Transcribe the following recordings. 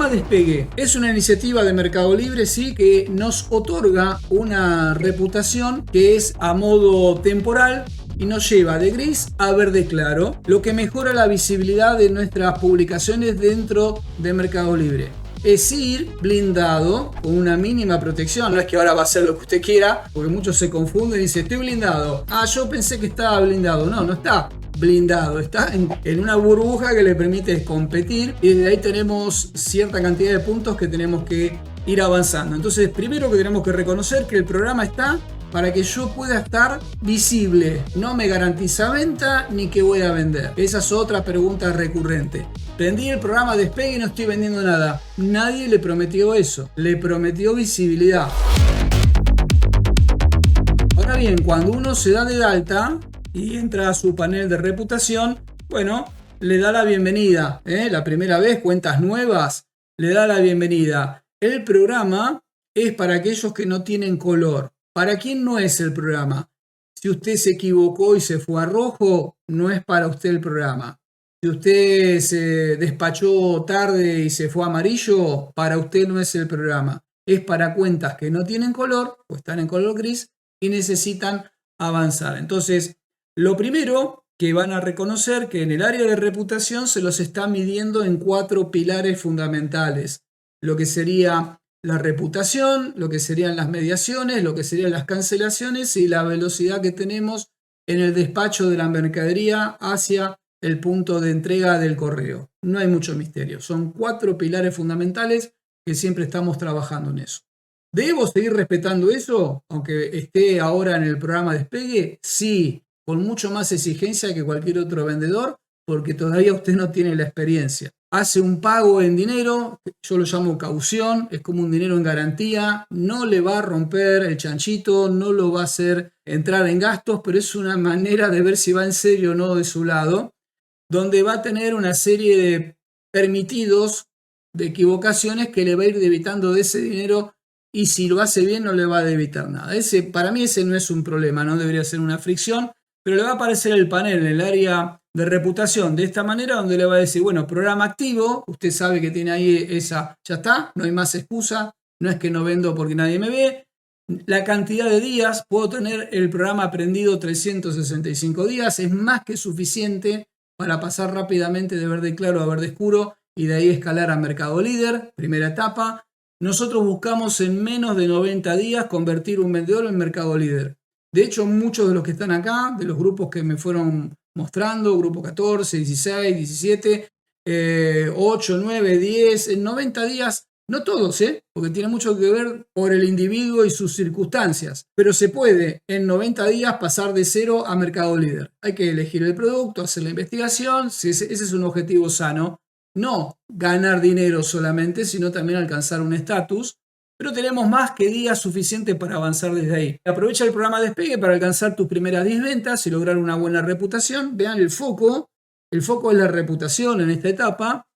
programa Despegue es una iniciativa de Mercado Libre, sí, que nos otorga una reputación que es a modo temporal y nos lleva de gris a verde claro, lo que mejora la visibilidad de nuestras publicaciones dentro de Mercado Libre. Es ir blindado con una mínima protección. No es que ahora va a ser lo que usted quiera, porque muchos se confunden y dicen estoy blindado. Ah, yo pensé que estaba blindado. No, no está blindado, está en una burbuja que le permite competir y de ahí tenemos cierta cantidad de puntos que tenemos que ir avanzando. Entonces, primero que tenemos que reconocer que el programa está para que yo pueda estar visible. No me garantiza venta ni que voy a vender. Esa es otra pregunta recurrente. Prendí el programa Despegue y no estoy vendiendo nada. Nadie le prometió eso. Le prometió visibilidad. Ahora bien, cuando uno se da de alta y entra a su panel de reputación, bueno, le da la bienvenida. La primera vez, cuentas nuevas, le da la bienvenida. El programa es para aquellos que no tienen color. ¿Para quién no es el programa? Si usted se equivocó y se fue a rojo, no es para usted el programa. Si usted se despachó tarde y se fue a amarillo, para usted no es el programa. Es para cuentas que no tienen color o están en color gris y necesitan avanzar. Entonces, lo primero que van a reconocer que en el área de reputación se los está midiendo en 4 pilares fundamentales. Lo que sería la reputación, lo que serían las mediaciones, lo que serían las cancelaciones y la velocidad que tenemos en el despacho de la mercadería hacia el punto de entrega del correo. No hay mucho misterio. Son 4 pilares fundamentales que siempre estamos trabajando en eso. ¿Debo seguir respetando eso, aunque esté ahora en el programa Despegue? Sí, con mucho más exigencia que cualquier otro vendedor, porque todavía usted no tiene la experiencia. Hace un pago en dinero, yo lo llamo caución, es como un dinero en garantía, no le va a romper el chanchito, no lo va a hacer entrar en gastos, pero es una manera de ver si va en serio o no de su lado, donde va a tener una serie de permitidos de equivocaciones que le va a ir debitando de ese dinero y si lo hace bien no le va a debitar nada. Para mí ese no es un problema, no debería ser una fricción, pero le va a aparecer el panel en el área de reputación de esta manera donde le va a decir, bueno, programa activo, usted sabe que tiene ahí esa, ya está, no hay más excusa, no es que no vendo porque nadie me ve. La cantidad de días, puedo tener el programa prendido 365 días, es más que suficiente para pasar rápidamente de verde claro a verde oscuro y de ahí escalar a mercado líder, primera etapa. Nosotros buscamos en menos de 90 días convertir un vendedor en mercado líder. De hecho, muchos de los que están acá, de los grupos que me fueron mostrando, grupo 14, 16, 17, 8, 9, 10, en 90 días, no todos, porque tiene mucho que ver por el individuo y sus circunstancias, pero se puede en 90 días pasar de 0 a mercado líder. Hay que elegir el producto, hacer la investigación, ese es un objetivo sano, no ganar dinero solamente, sino también alcanzar un estatus. Pero tenemos más que días suficientes para avanzar desde ahí. Aprovecha el programa Despegue para alcanzar tus primeras 10 ventas y lograr una buena reputación. Vean el foco. El foco es la reputación en esta etapa.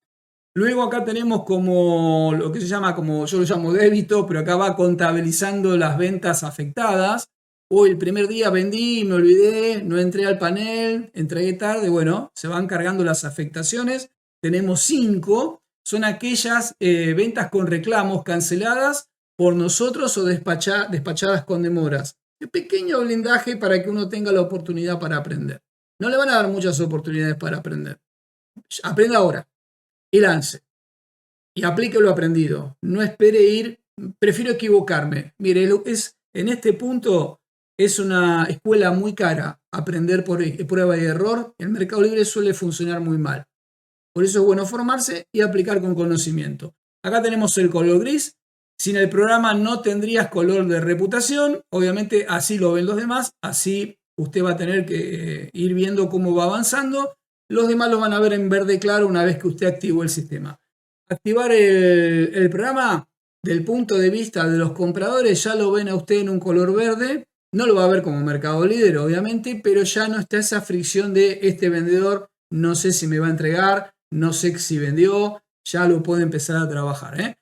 Luego acá tenemos como lo que se llama, como yo lo llamo débito, pero acá va contabilizando las ventas afectadas. Hoy el primer día vendí, me olvidé, no entré al panel, entregué tarde. Bueno, se van cargando las afectaciones. Tenemos 5. Son aquellas ventas con reclamos canceladas por nosotros o despachadas con demoras. Un pequeño blindaje para que uno tenga la oportunidad para aprender. No le van a dar muchas oportunidades para aprender. Aprenda ahora y lance. Y aplique lo aprendido. No espere ir, prefiero equivocarme. Mire, en este punto es una escuela muy cara. Aprender por prueba y error. El mercado libre suele funcionar muy mal. Por eso es bueno formarse y aplicar con conocimiento. Acá tenemos el color gris. Sin el programa no tendrías color de reputación. Obviamente así lo ven los demás. Así usted va a tener que ir viendo cómo va avanzando. Los demás lo van a ver en verde claro una vez que usted activó el sistema. Activar el programa del punto de vista de los compradores ya lo ven a usted en un color verde. No lo va a ver como mercado líder, obviamente, pero ya no está esa fricción de este vendedor. No sé si me va a entregar, no sé si vendió. Ya lo puede empezar a trabajar.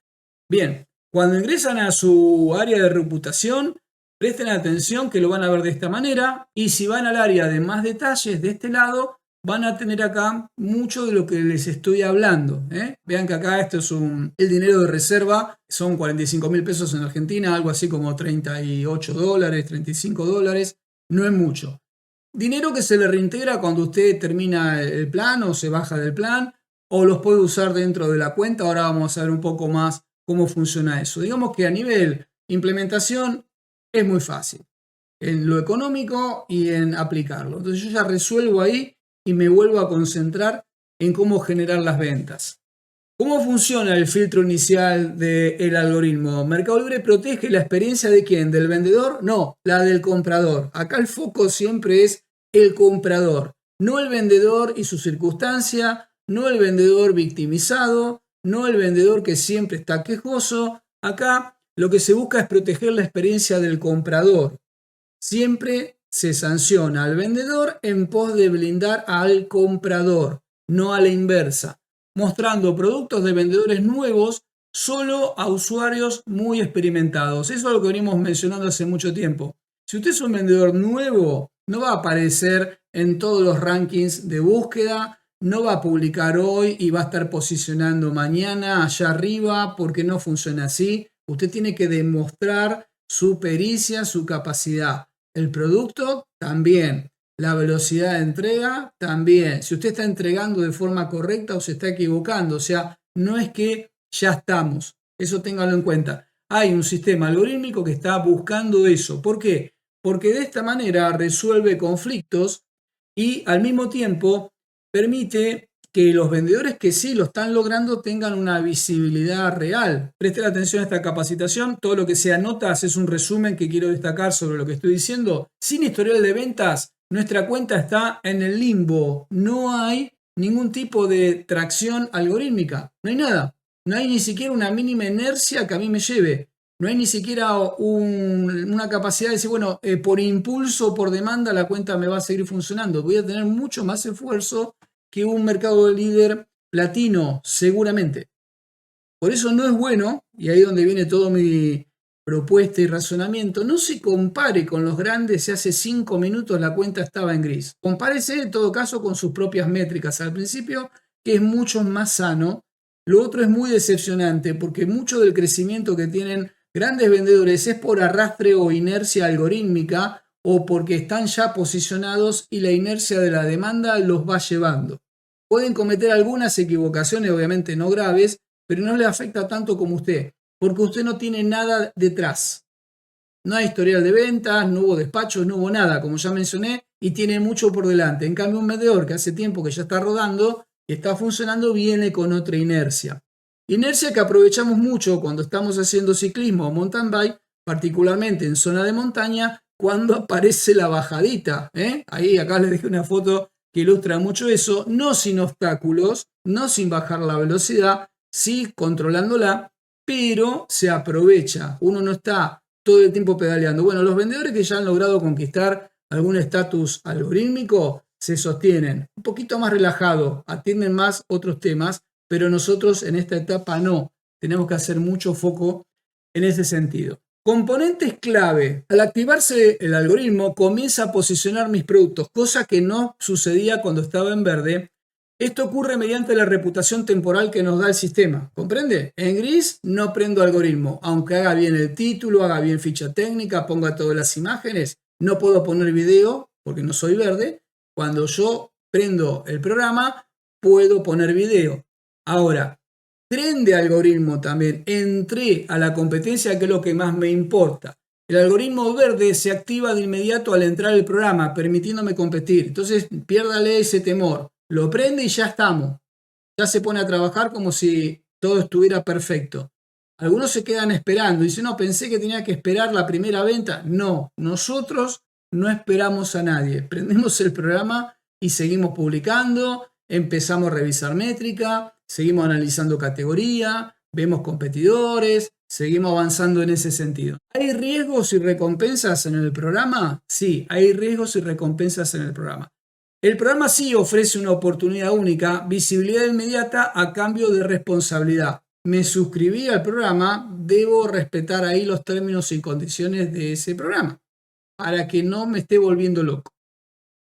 Bien. Cuando ingresan a su área de reputación, presten atención que lo van a ver de esta manera y si van al área de más detalles de este lado, van a tener acá mucho de lo que les estoy hablando. Vean que acá esto es el dinero de reserva, son 45.000 pesos en Argentina, algo así como 38 dólares, 35 dólares, no es mucho. Dinero que se le reintegra cuando usted termina el plan o se baja del plan, o los puede usar dentro de la cuenta. Ahora vamos a ver un poco más cómo funciona eso. Digamos que a nivel implementación es muy fácil, en lo económico y en aplicarlo. Entonces yo ya resuelvo ahí y me vuelvo a concentrar en cómo generar las ventas. ¿Cómo funciona el filtro inicial del algoritmo? Mercado Libre protege la experiencia de ¿quién? ¿Del vendedor? No, la del comprador. Acá el foco siempre es el comprador, no el vendedor y su circunstancia, no el vendedor victimizado, no el vendedor que siempre está quejoso. Acá lo que se busca es proteger la experiencia del comprador. Siempre se sanciona al vendedor en pos de blindar al comprador, no a la inversa, mostrando productos de vendedores nuevos solo a usuarios muy experimentados. Eso es lo que venimos mencionando hace mucho tiempo. Si usted es un vendedor nuevo, no va a aparecer en todos los rankings de búsqueda, no va a publicar hoy y va a estar posicionando mañana allá arriba porque no funciona así. Usted tiene que demostrar su pericia, su capacidad. El producto también. La velocidad de entrega también. Si usted está entregando de forma correcta o se está equivocando. O sea, no es que ya estamos. Eso téngalo en cuenta. Hay un sistema algorítmico que está buscando eso. ¿Por qué? Porque de esta manera resuelve conflictos y al mismo tiempo permite que los vendedores que sí lo están logrando tengan una visibilidad real. Presten atención a esta capacitación. Todo lo que sea notas es un resumen que quiero destacar sobre lo que estoy diciendo. Sin historial de ventas, nuestra cuenta está en el limbo. No hay ningún tipo de tracción algorítmica. No hay nada. No hay ni siquiera una mínima inercia que a mí me lleve. No hay ni siquiera una capacidad de decir, bueno, por impulso o por demanda la cuenta me va a seguir funcionando. Voy a tener mucho más esfuerzo que un mercado líder platino, seguramente. Por eso no es bueno, y ahí es donde viene todo mi propuesta y razonamiento, no se compare con los grandes si hace 5 minutos la cuenta estaba en gris. Compárese en todo caso con sus propias métricas al principio, que es mucho más sano. Lo otro es muy decepcionante porque mucho del crecimiento que tienen grandes vendedores es por arrastre o inercia algorítmica o porque están ya posicionados y la inercia de la demanda los va llevando. Pueden cometer algunas equivocaciones, obviamente no graves, pero no les afecta tanto como usted, porque usted no tiene nada detrás. No hay historial de ventas, no hubo despachos, no hubo nada, como ya mencioné, y tiene mucho por delante. En cambio, un vendedor que hace tiempo que ya está rodando y está funcionando, viene con otra inercia. Inercia que aprovechamos mucho cuando estamos haciendo ciclismo o mountain bike, particularmente en zona de montaña, cuando aparece la bajadita. Ahí acá les dejé una foto que ilustra mucho eso, no sin obstáculos, no sin bajar la velocidad, sí controlándola, pero se aprovecha. Uno no está todo el tiempo pedaleando. Bueno, los vendedores que ya han logrado conquistar algún estatus algorítmico se sostienen un poquito más relajado, atienden más otros temas, pero nosotros en esta etapa no. Tenemos que hacer mucho foco en ese sentido. Componentes clave. Al activarse el algoritmo, comienza a posicionar mis productos, cosa que no sucedía cuando estaba en verde. Esto ocurre mediante la reputación temporal que nos da el sistema. ¿Comprende? En gris no prendo algoritmo. Aunque haga bien el título, haga bien ficha técnica, ponga todas las imágenes, no puedo poner video porque no soy verde. Cuando yo prendo el programa, puedo poner video. Ahora, tren de algoritmo también. Entré a la competencia, que es lo que más me importa. El algoritmo verde se activa de inmediato al entrar el programa, permitiéndome competir. Entonces, piérdale ese temor. Lo prende y ya estamos. Ya se pone a trabajar como si todo estuviera perfecto. Algunos se quedan esperando. Dicen, no, pensé que tenía que esperar la primera venta. No, nosotros no esperamos a nadie. Prendemos el programa y seguimos publicando. Empezamos a revisar métrica. Seguimos analizando categoría. Vemos competidores. Seguimos avanzando en ese sentido. ¿Hay riesgos y recompensas en el programa? Sí, hay riesgos y recompensas en el programa. El programa sí ofrece una oportunidad única, visibilidad inmediata a cambio de responsabilidad. Me suscribí al programa, debo respetar ahí los términos y condiciones de ese programa para que no me esté volviendo loco.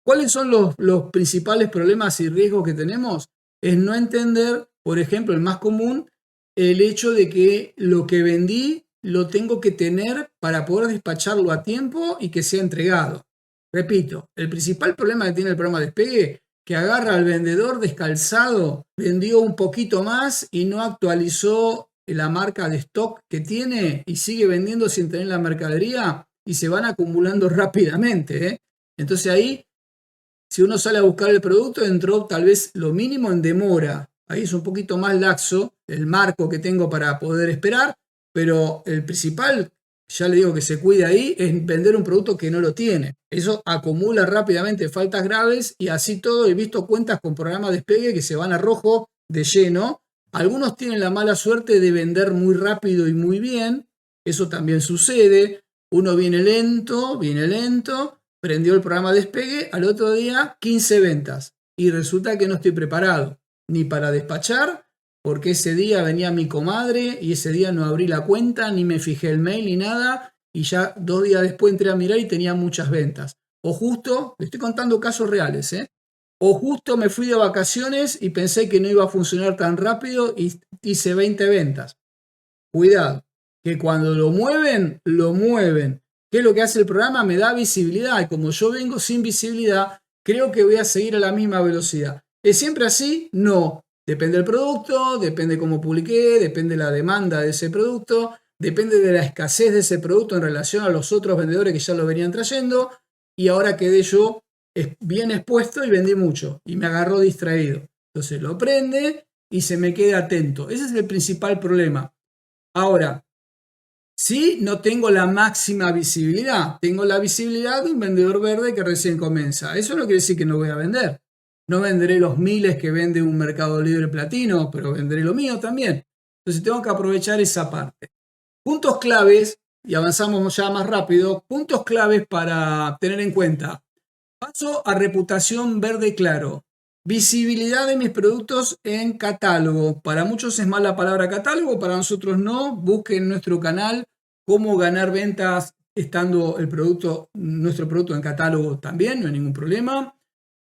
¿Cuáles son los principales problemas y riesgos que tenemos? Es no entender, por ejemplo, el más común, el hecho de que lo que vendí lo tengo que tener para poder despacharlo a tiempo y que sea entregado. Repito, el principal problema que tiene el programa Despegue, que agarra al vendedor descalzado, vendió un poquito más y no actualizó la marca de stock que tiene y sigue vendiendo sin tener la mercadería y se van acumulando rápidamente, ¿eh? Entonces ahí, si uno sale a buscar el producto, entró tal vez lo mínimo en demora. Ahí es un poquito más laxo el marco que tengo para poder esperar, pero el principal, ya le digo que se cuide ahí, es vender un producto que no lo tiene. Eso acumula rápidamente faltas graves y así todo he visto cuentas con programa Despegue que se van a rojo de lleno. Algunos tienen la mala suerte de vender muy rápido y muy bien. Eso también sucede. Uno viene lento, prendió el programa Despegue, al otro día 15 ventas. Y resulta que no estoy preparado ni para despachar, porque ese día venía mi comadre y ese día no abrí la cuenta, ni me fijé el mail ni nada, y ya 2 días después entré a mirar y tenía muchas ventas. O justo, le estoy contando casos reales, o justo me fui de vacaciones y pensé que no iba a funcionar tan rápido y hice 20 ventas. Cuidado, que cuando lo mueven, lo mueven. ¿Qué es lo que hace el programa? Me da visibilidad y como yo vengo sin visibilidad, creo que voy a seguir a la misma velocidad. ¿Es siempre así? No. Depende del producto, depende cómo publiqué, depende de la demanda de ese producto, depende de la escasez de ese producto en relación a los otros vendedores que ya lo venían trayendo y ahora quedé yo bien expuesto y vendí mucho y me agarró distraído. Entonces lo prende y se me queda atento. Ese es el principal problema. Ahora, sí, no tengo la máxima visibilidad. Tengo la visibilidad de un vendedor verde que recién comienza. Eso no quiere decir que no voy a vender. No venderé los miles que vende un Mercado Libre Platino, pero venderé lo mío también. Entonces tengo que aprovechar esa parte. Puntos claves, y avanzamos ya más rápido, puntos claves para tener en cuenta. Paso a reputación verde claro. Visibilidad de mis productos en catálogo. Para muchos es más la palabra catálogo, para nosotros no. Busquen en nuestro canal cómo ganar ventas estando nuestro producto en catálogo también, no hay ningún problema.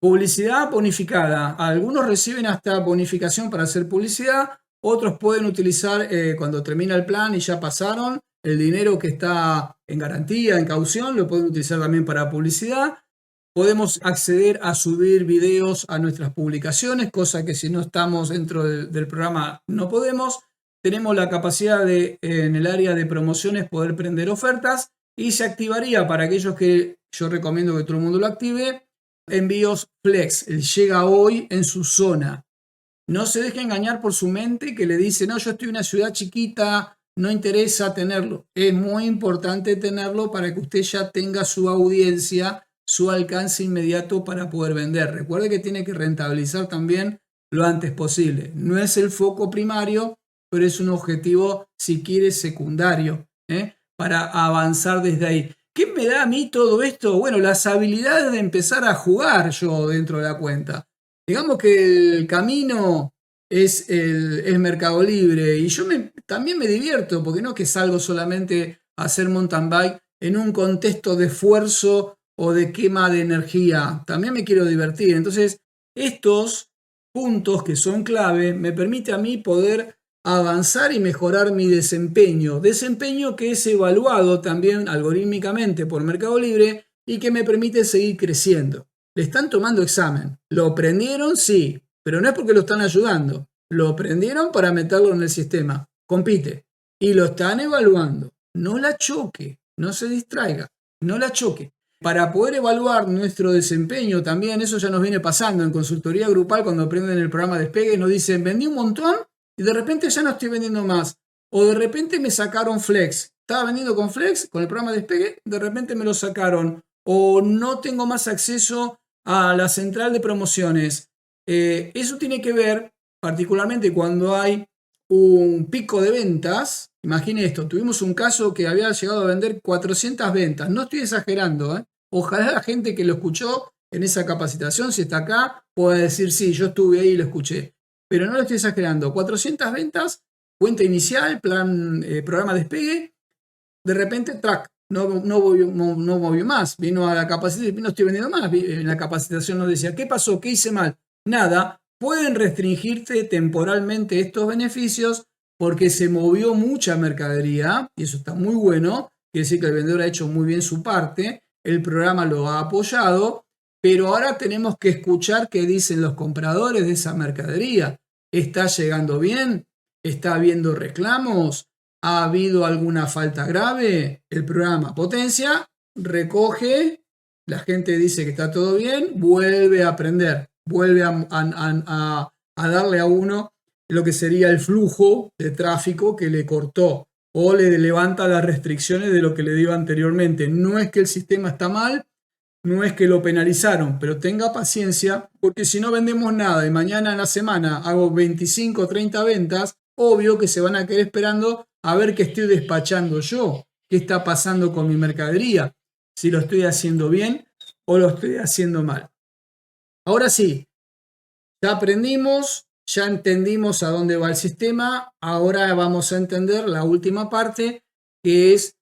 Publicidad bonificada. Algunos reciben hasta bonificación para hacer publicidad, otros pueden utilizar cuando termina el plan y ya pasaron, el dinero que está en garantía, en caución, lo pueden utilizar también para publicidad. Podemos acceder a subir videos a nuestras publicaciones, cosa que si no estamos dentro del programa no podemos. Tenemos la capacidad de, en el área de promociones, poder prender ofertas y se activaría para aquellos que yo recomiendo que todo el mundo lo active, envíos flex, el llega hoy en su zona. No se deje engañar por su mente que le dice, no, yo estoy en una ciudad chiquita, no interesa tenerlo. Es muy importante tenerlo para que usted ya tenga su audiencia, su alcance inmediato para poder vender. Recuerde que tiene que rentabilizar también lo antes posible. No es el foco primario, pero es un objetivo, si quiere, secundario, para avanzar desde ahí. ¿Qué me da a mí todo esto? Bueno, las habilidades de empezar a jugar yo dentro de la cuenta. Digamos que el camino es el Mercado Libre y yo también me divierto, porque no es que salgo solamente a hacer mountain bike en un contexto de esfuerzo o de quema de energía, también me quiero divertir. Entonces, estos puntos que son clave me permiten a mí poder avanzar y mejorar mi desempeño que es evaluado también algorítmicamente por Mercado Libre y que me permite seguir creciendo. Le están tomando examen. ¿Lo aprendieron? Sí, pero no es porque lo están ayudando. Lo aprendieron para meterlo en el sistema. Compite. Y lo están evaluando. No la choque, no se distraiga, no la choque. Para poder evaluar nuestro desempeño también, eso ya nos viene pasando en consultoría grupal cuando aprenden el programa Despegue, nos dicen, vendí un montón y de repente ya no estoy vendiendo más. O de repente me sacaron Flex. Estaba vendiendo con Flex, con el programa Despegue, de repente me lo sacaron. O no tengo más acceso a la central de promociones. Eso tiene que ver particularmente cuando hay un pico de ventas. Imagine esto, tuvimos un caso que había llegado a vender 400 ventas. No estoy exagerando, Ojalá la gente que lo escuchó en esa capacitación, si está acá, pueda decir, sí, yo estuve ahí y lo escuché. Pero no lo estoy exagerando. 400 ventas, cuenta inicial, plan, programa Despegue. De repente, track, no movió más. Vino a la capacitación, no estoy vendiendo más. En la capacitación nos decía, ¿qué pasó? ¿Qué hice mal? Nada. Pueden restringirte temporalmente estos beneficios porque se movió mucha mercadería, y eso está muy bueno. Quiere decir que el vendedor ha hecho muy bien su parte, el programa lo ha apoyado, pero ahora tenemos que escuchar qué dicen los compradores de esa mercadería. ¿Está llegando bien? ¿Está habiendo reclamos? ¿Ha habido alguna falta grave? El programa potencia, recoge, la gente dice que está todo bien, vuelve a aprender, vuelve a darle a uno lo que sería el flujo de tráfico que le cortó o le levanta las restricciones de lo que le dio anteriormente. No es que el sistema está mal, no es que lo penalizaron, pero tenga paciencia, porque si no vendemos nada y mañana en la semana hago 25 o 30 ventas, obvio que se van a quedar esperando a ver qué estoy despachando yo, qué está pasando con mi mercadería, si lo estoy haciendo bien o lo estoy haciendo mal. Ahora sí, ya aprendimos, ya entendimos a dónde va el sistema, ahora vamos a entender la última parte, que es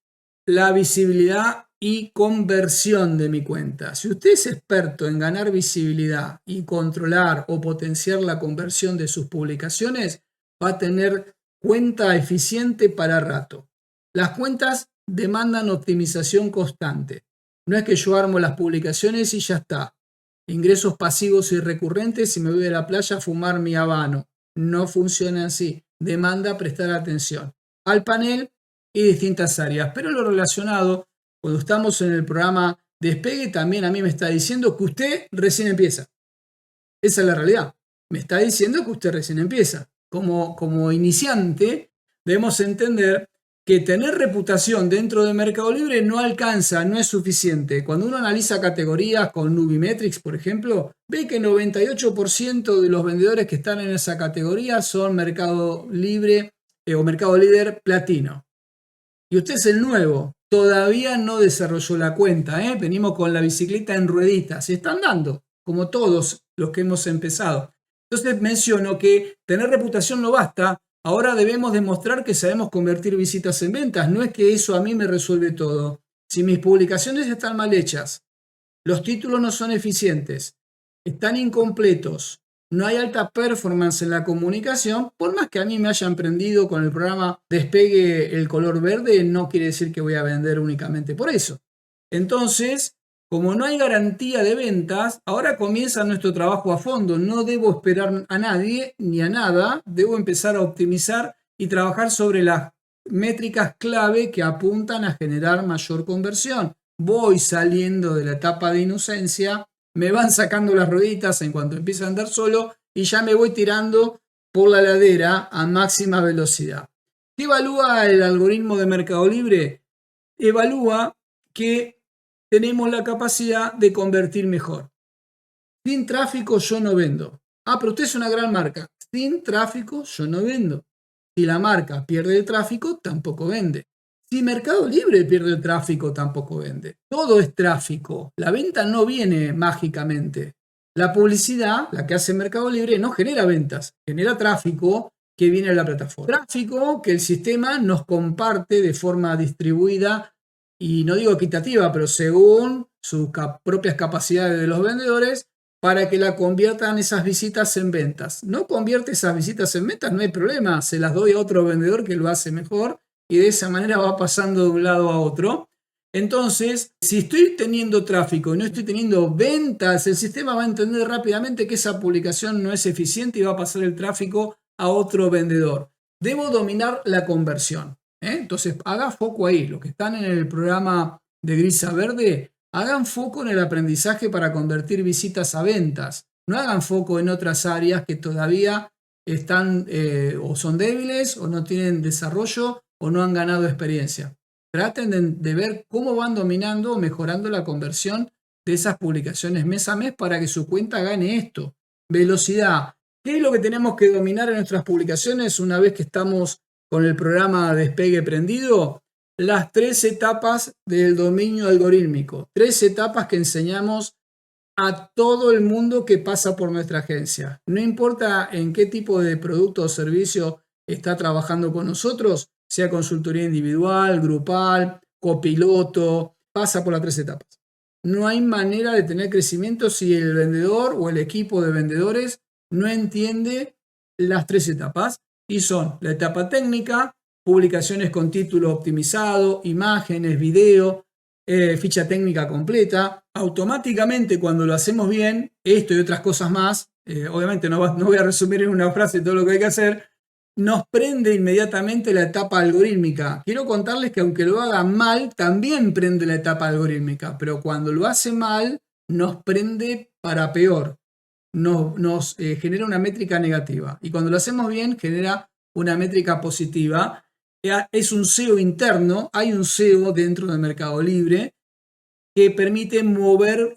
la visibilidad y conversión de mi cuenta. Si usted es experto en ganar visibilidad y controlar o potenciar la conversión de sus publicaciones, va a tener cuenta eficiente para rato. Las cuentas demandan optimización constante. No es que yo armo las publicaciones y ya está. Ingresos pasivos y recurrentes y me voy a la playa a fumar mi habano. No funciona así. Demanda prestar atención al panel y distintas áreas. Pero lo relacionado, cuando estamos en el programa Despegue, también a mí me está diciendo que usted recién empieza. Esa es la realidad. Me está diciendo que usted recién empieza. Como iniciante, debemos entender que tener reputación dentro de Mercado Libre no alcanza, no es suficiente. Cuando uno analiza categorías con Nubimetrics, por ejemplo, ve que el 98% de los vendedores que están en esa categoría son Mercado Libre o Mercado Líder Platino. Y usted es el nuevo, todavía no desarrolló la cuenta, venimos con la bicicleta en rueditas, se están dando, como todos los que hemos empezado. Entonces menciono que tener reputación no basta, ahora debemos demostrar que sabemos convertir visitas en ventas, no es que eso a mí me resuelve todo. Si mis publicaciones están mal hechas, los títulos no son eficientes, están incompletos, no hay alta performance en la comunicación, por más que a mí me hayan prendido con el programa Despegue el color verde, no quiere decir que voy a vender únicamente por eso. Entonces, como no hay garantía de ventas, ahora comienza nuestro trabajo a fondo. No debo esperar a nadie ni a nada, debo empezar a optimizar y trabajar sobre las métricas clave que apuntan a generar mayor conversión. Voy saliendo de la etapa de inocencia, me van sacando las rueditas en cuanto empiezo a andar solo y ya me voy tirando por la ladera a máxima velocidad. ¿Qué evalúa el algoritmo de Mercado Libre? Evalúa que tenemos la capacidad de convertir mejor. Sin tráfico yo no vendo. Pero usted es una gran marca. Sin tráfico yo no vendo. Si la marca pierde el tráfico, tampoco vende. Si Mercado Libre pierde el tráfico, tampoco vende. Todo es tráfico. La venta no viene mágicamente. La publicidad, la que hace Mercado Libre, no genera ventas, genera tráfico que viene a la plataforma. Tráfico que el sistema nos comparte de forma distribuida y no digo equitativa, pero según sus propias capacidades de los vendedores, para que la conviertan esas visitas en ventas. No convierte esas visitas en ventas, no hay problema, se las doy a otro vendedor que lo hace mejor y de esa manera va pasando de un lado a otro. Entonces, si estoy teniendo tráfico y no estoy teniendo ventas, el sistema va a entender rápidamente que esa publicación no es eficiente y va a pasar el tráfico a otro vendedor. Debo dominar la conversión. Entonces, haga foco ahí. Los que están en el programa de gris a verde, hagan foco en el aprendizaje para convertir visitas a ventas. No hagan foco en otras áreas que todavía están o son débiles o no tienen desarrollo o no han ganado experiencia. Traten de ver cómo van dominando o mejorando la conversión de esas publicaciones mes a mes para que su cuenta gane esto. Velocidad. ¿Qué es lo que tenemos que dominar en nuestras publicaciones una vez que estamos con el programa Despegue prendido? Las 3 etapas del dominio algorítmico. 3 etapas que enseñamos a todo el mundo que pasa por nuestra agencia. No importa en qué tipo de producto o servicio está trabajando con nosotros, sea consultoría individual, grupal copiloto, pasa por las 3 etapas. No hay manera de tener crecimiento si el vendedor o el equipo de vendedores no entiende las 3 etapas, y son la etapa técnica, publicaciones con título optimizado, imágenes, video, ficha técnica completa. Automáticamente, cuando lo hacemos bien, esto y otras cosas más, obviamente no voy a resumir en una frase todo lo que hay que hacer, nos prende inmediatamente la etapa algorítmica. Quiero contarles que aunque lo haga mal, también prende la etapa algorítmica, pero cuando lo hace mal, nos prende para peor. Nos genera una métrica negativa, y cuando lo hacemos bien, genera una métrica positiva. Es un SEO interno, hay un SEO dentro del Mercado Libre que permite mover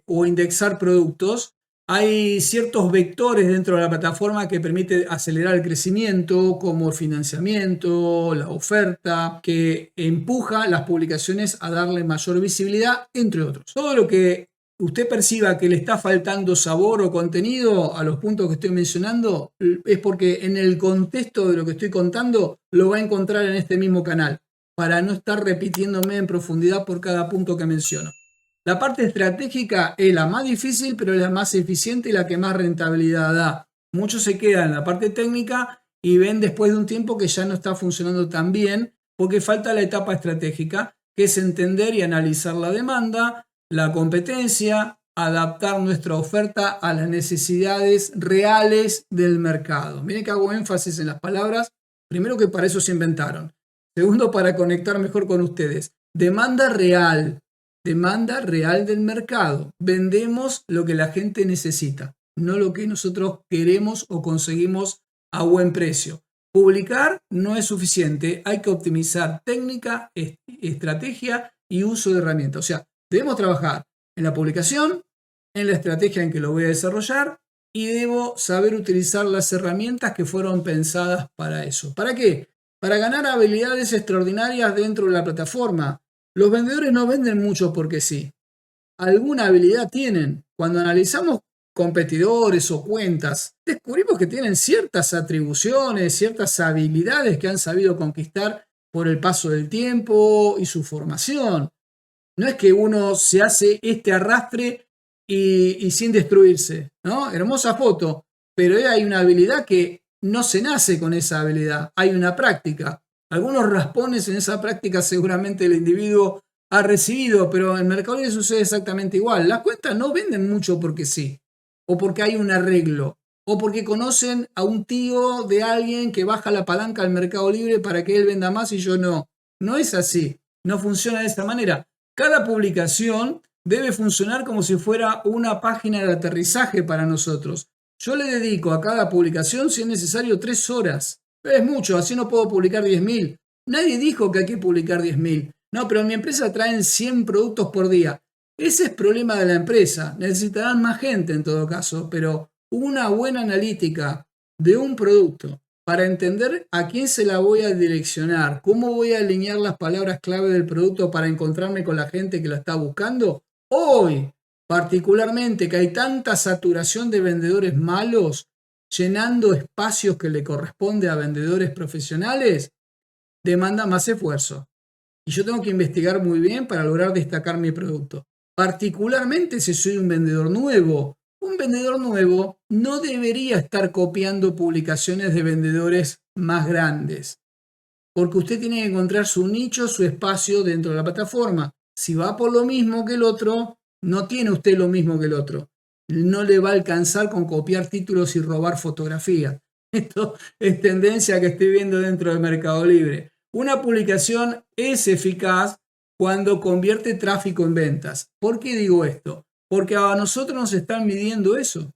o indexar productos. Hay ciertos vectores dentro de la plataforma que permite acelerar el crecimiento, como el financiamiento, la oferta, que empuja las publicaciones a darle mayor visibilidad, entre otros. Todo lo que usted perciba que le está faltando sabor o contenido a los puntos que estoy mencionando, es porque en el contexto de lo que estoy contando lo va a encontrar en este mismo canal, para no estar repitiéndome en profundidad por cada punto que menciono. La parte estratégica es la más difícil, pero es la más eficiente y la que más rentabilidad da. Muchos se quedan en la parte técnica y ven después de un tiempo que ya no está funcionando tan bien, porque falta la etapa estratégica, que es entender y analizar la demanda, la competencia, adaptar nuestra oferta a las necesidades reales del mercado. Miren que hago énfasis en las palabras. Primero, que para eso se inventaron. Segundo, para conectar mejor con ustedes. Demanda real del mercado. Vendemos lo que la gente necesita, no lo que nosotros queremos o conseguimos a buen precio. Publicar no es suficiente, hay que optimizar técnica, estrategia y uso de herramientas. O sea, debemos trabajar en la publicación, en la estrategia en que lo voy a desarrollar, y debo saber utilizar las herramientas que fueron pensadas para eso. ¿Para qué? Para ganar habilidades extraordinarias dentro de la plataforma. Los vendedores no venden mucho porque sí. Alguna habilidad tienen. Cuando analizamos competidores o cuentas, descubrimos que tienen ciertas atribuciones, ciertas habilidades que han sabido conquistar por el paso del tiempo y su formación. No es que uno se hace este arrastre y sin destruirse, ¿no? Hermosa foto, pero hay una habilidad que no se nace con esa habilidad, hay una práctica. Algunos raspones en esa práctica seguramente el individuo ha recibido, pero en Mercado Libre sucede exactamente igual. Las cuentas no venden mucho porque sí, o porque hay un arreglo, o porque conocen a un tío de alguien que baja la palanca al Mercado Libre para que él venda más y yo no. No es así, no funciona de esta manera. Cada publicación debe funcionar como si fuera una página de aterrizaje para nosotros. Yo le dedico a cada publicación, si es necesario, 3 horas. Es mucho, así no puedo publicar 10.000. Nadie dijo que hay que publicar 10.000. No, pero en mi empresa traen 100 productos por día. Ese es problema de la empresa. Necesitarán más gente en todo caso, pero una buena analítica de un producto para entender a quién se la voy a direccionar, cómo voy a alinear las palabras clave del producto para encontrarme con la gente que la está buscando. Hoy, particularmente, que hay tanta saturación de vendedores malos llenando espacios que le corresponde a vendedores profesionales, demanda más esfuerzo. Y yo tengo que investigar muy bien para lograr destacar mi producto. Particularmente si soy un vendedor nuevo. Un vendedor nuevo no debería estar copiando publicaciones de vendedores más grandes, porque usted tiene que encontrar su nicho, su espacio dentro de la plataforma. Si va por lo mismo que el otro, no tiene usted lo mismo que el otro. No le va a alcanzar con copiar títulos y robar fotografías. Esto es tendencia que estoy viendo dentro del Mercado Libre. Una publicación es eficaz cuando convierte tráfico en ventas. ¿Por qué digo esto? Porque a nosotros nos están midiendo eso.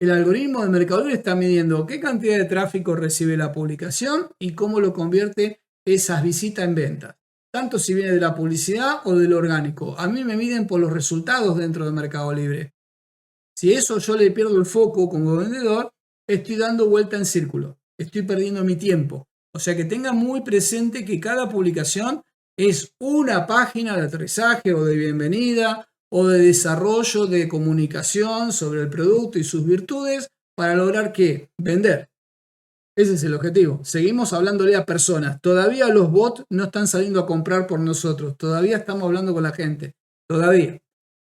El algoritmo de Mercado Libre está midiendo qué cantidad de tráfico recibe la publicación y cómo lo convierte esas visitas en ventas. Tanto si viene de la publicidad o del orgánico. A mí me miden por los resultados dentro de Mercado Libre. Si eso yo le pierdo el foco como vendedor, estoy dando vuelta en círculo. Estoy perdiendo mi tiempo. O sea que tenga muy presente que cada publicación es una página de aterrizaje o de bienvenida o de desarrollo de comunicación sobre el producto y sus virtudes para lograr ¿qué? Vender. Ese es el objetivo. Seguimos hablándole a personas. Todavía los bots no están saliendo a comprar por nosotros. Todavía estamos hablando con la gente. Todavía.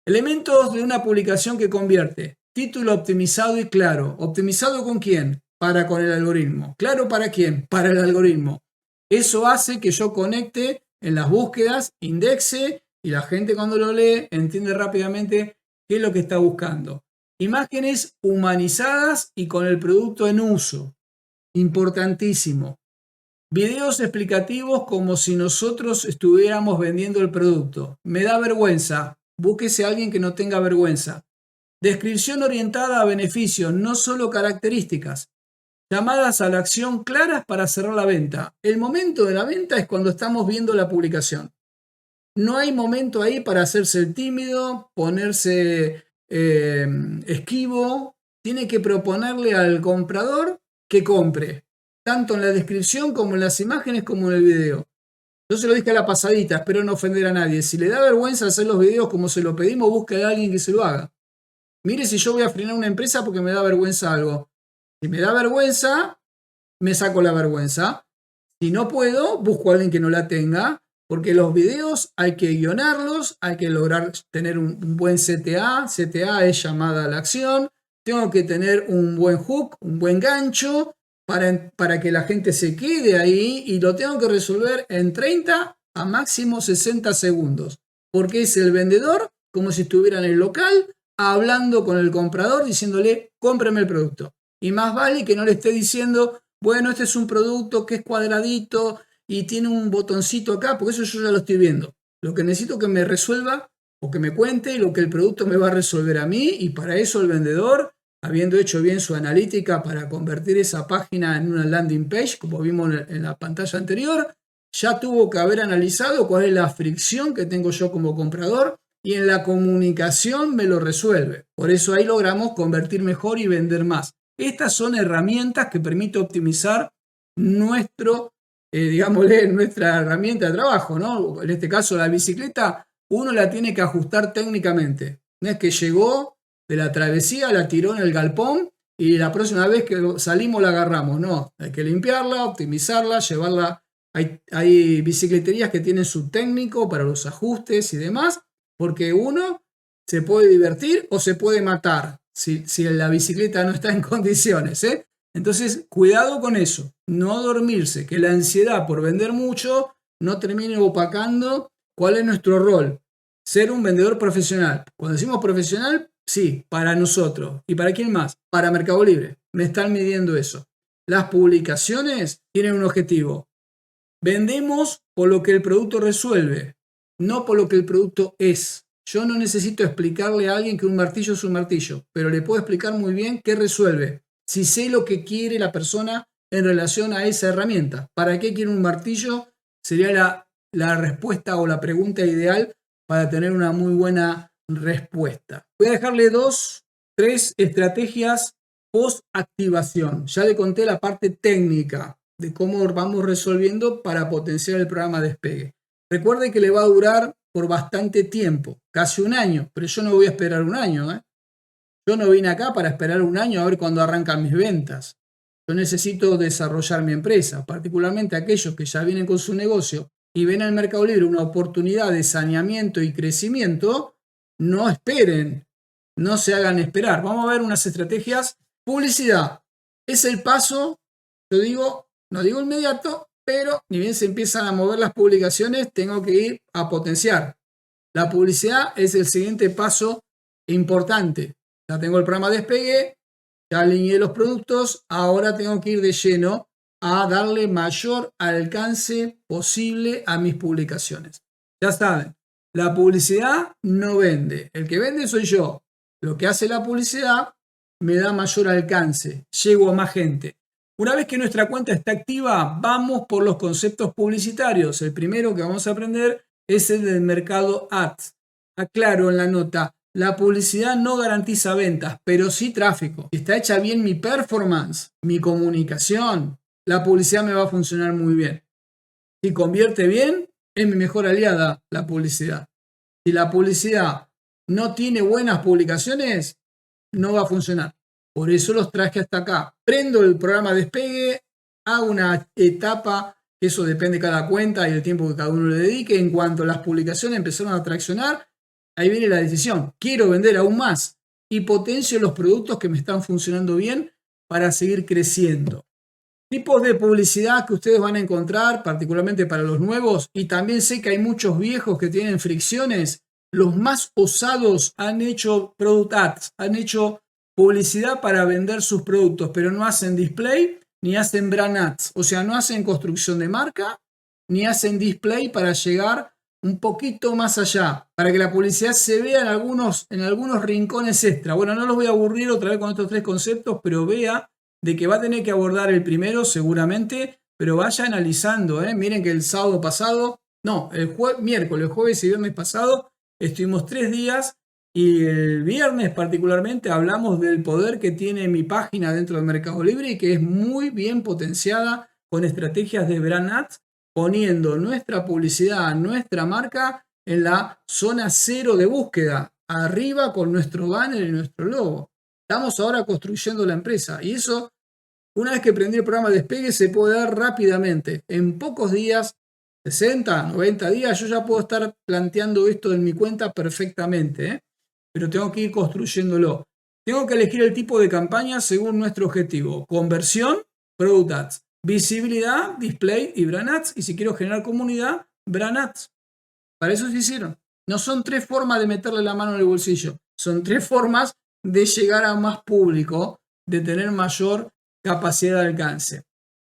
Elementos de una publicación que convierte. Título optimizado y claro. ¿Optimizado con quién? Para con el algoritmo. ¿Claro para quién? Para el algoritmo. Eso hace que yo conecte en las búsquedas, indexe y la gente cuando lo lee entiende rápidamente qué es lo que está buscando. Imágenes humanizadas y con el producto en uso. Importantísimo. Videos explicativos como si nosotros estuviéramos vendiendo el producto. Me da vergüenza. Búsquese a alguien que no tenga vergüenza. Descripción orientada a beneficios, no solo características. Llamadas a la acción claras para cerrar la venta. El momento de la venta es cuando estamos viendo la publicación. No hay momento ahí para hacerse el tímido, ponerse esquivo. Tiene que proponerle al comprador que compre, tanto en la descripción como en las imágenes como en el video. Yo se lo dije a la pasadita, espero no ofender a nadie. Si le da vergüenza hacer los videos como se lo pedimos, busque a alguien que se lo haga. Mire si yo voy a frenar una empresa porque me da vergüenza algo. Si me da vergüenza, me saco la vergüenza. Si no puedo, busco a alguien que no la tenga, porque los videos hay que guionarlos, hay que lograr tener un buen CTA. CTA es llamada a la acción. Tengo que tener un buen hook, un buen gancho para que la gente se quede ahí y lo tengo que resolver en 30 a máximo 60 segundos, porque es el vendedor como si estuviera en el local hablando con el comprador diciéndole cómprame el producto. Y más vale que no le esté diciendo bueno, este es un producto que es cuadradito y tiene un botoncito acá, porque eso yo ya lo estoy viendo. Lo que necesito que me resuelva o que me cuente lo que el producto me va a resolver a mí y para eso el vendedor, habiendo hecho bien su analítica para convertir esa página en una landing page, como vimos en la pantalla anterior, ya tuvo que haber analizado cuál es la fricción que tengo yo como comprador y en la comunicación me lo resuelve. Por eso ahí logramos convertir mejor y vender más. Estas son herramientas que permiten optimizar nuestra herramienta de trabajo, ¿no? En este caso, la bicicleta, uno la tiene que ajustar técnicamente. No es que llegó de la travesía, la tiró en el galpón y la próxima vez que salimos la agarramos. No, hay que limpiarla, optimizarla, llevarla. Hay bicicleterías que tienen su técnico para los ajustes y demás, porque uno se puede divertir o se puede matar si la bicicleta no está en condiciones, ¿eh? Entonces, cuidado con eso, no dormirse, que la ansiedad por vender mucho no termine opacando cuál es nuestro rol. Ser un vendedor profesional. Cuando decimos profesional, sí, para nosotros. ¿Y para quién más? Para Mercado Libre. Me están midiendo eso. Las publicaciones tienen un objetivo. Vendemos por lo que el producto resuelve, no por lo que el producto es. Yo no necesito explicarle a alguien que un martillo es un martillo, pero le puedo explicar muy bien qué resuelve. Si sé lo que quiere la persona en relación a esa herramienta. ¿Para qué quiere un martillo? Sería la respuesta o la pregunta ideal para tener una muy buena respuesta. Voy a dejarle 3 estrategias post-activación. Ya le conté la parte técnica de cómo vamos resolviendo para potenciar el programa Despegue. Recuerde que le va a durar por bastante tiempo, casi un año, pero yo no voy a esperar un año, ¿eh? Yo no vine acá para esperar un año a ver cuándo arrancan mis ventas. Yo necesito desarrollar mi empresa, particularmente aquellos que ya vienen con su negocio y ven en el Mercado Libre una oportunidad de saneamiento y crecimiento. No esperen, no se hagan esperar. Vamos a ver unas estrategias. Publicidad es el paso, no digo inmediato, pero ni bien se empiezan a mover las publicaciones, tengo que ir a potenciar. La publicidad es el siguiente paso importante. Ya tengo el programa Despegue, ya alineé los productos, ahora tengo que ir de lleno a darle mayor alcance posible a mis publicaciones. Ya saben, la publicidad no vende. El que vende soy yo. Lo que hace la publicidad me da mayor alcance. Llego a más gente. Una vez que nuestra cuenta está activa, vamos por los conceptos publicitarios. El primero que vamos a aprender es el del mercado Ads. Aclaro en la nota, la publicidad no garantiza ventas, pero sí tráfico. Si está hecha bien mi performance, mi comunicación, la publicidad me va a funcionar muy bien. Si convierte bien, es mi mejor aliada la publicidad. Si la publicidad no tiene buenas publicaciones, no va a funcionar. Por eso los traje hasta acá. Prendo el programa Despegue, haga una etapa, eso depende de cada cuenta y el tiempo que cada uno le dedique. En cuanto las publicaciones empezaron a traccionar, ahí viene la decisión. Quiero vender aún más y potencio los productos que me están funcionando bien para seguir creciendo. Tipos de publicidad que ustedes van a encontrar, particularmente para los nuevos, y también sé que hay muchos viejos que tienen fricciones. Los más osados han hecho product ads, han hecho publicidad para vender sus productos, pero no hacen display ni hacen brand ads. O sea, no hacen construcción de marca ni hacen display para llegar un poquito más allá, para que la publicidad se vea en algunos rincones extra. Bueno, no los voy a aburrir otra vez con estos 3 conceptos, pero vea de que va a tener que abordar el primero seguramente, pero vaya analizando. Miren que el sábado pasado, no, el miércoles, jueves y viernes pasado, estuvimos 3 días y el viernes particularmente hablamos del poder que tiene mi página dentro del Mercado Libre y que es muy bien potenciada con estrategias de brand ads, poniendo nuestra publicidad, nuestra marca en la zona 0 de búsqueda, arriba con nuestro banner y nuestro logo. Estamos ahora construyendo la empresa y eso, una vez que prendí el programa Despegue, se puede dar rápidamente. En pocos días, 60, 90 días, yo ya puedo estar planteando esto en mi cuenta perfectamente, pero tengo que ir construyéndolo. Tengo que elegir el tipo de campaña según nuestro objetivo. Conversión, Product Ads. Visibilidad, Display y Brand Ads. Y si quiero generar comunidad, Brand Ads. Para eso se hicieron. No son 3 formas de meterle la mano en el bolsillo. Son 3 formas de llegar a más público, de tener mayor capacidad de alcance.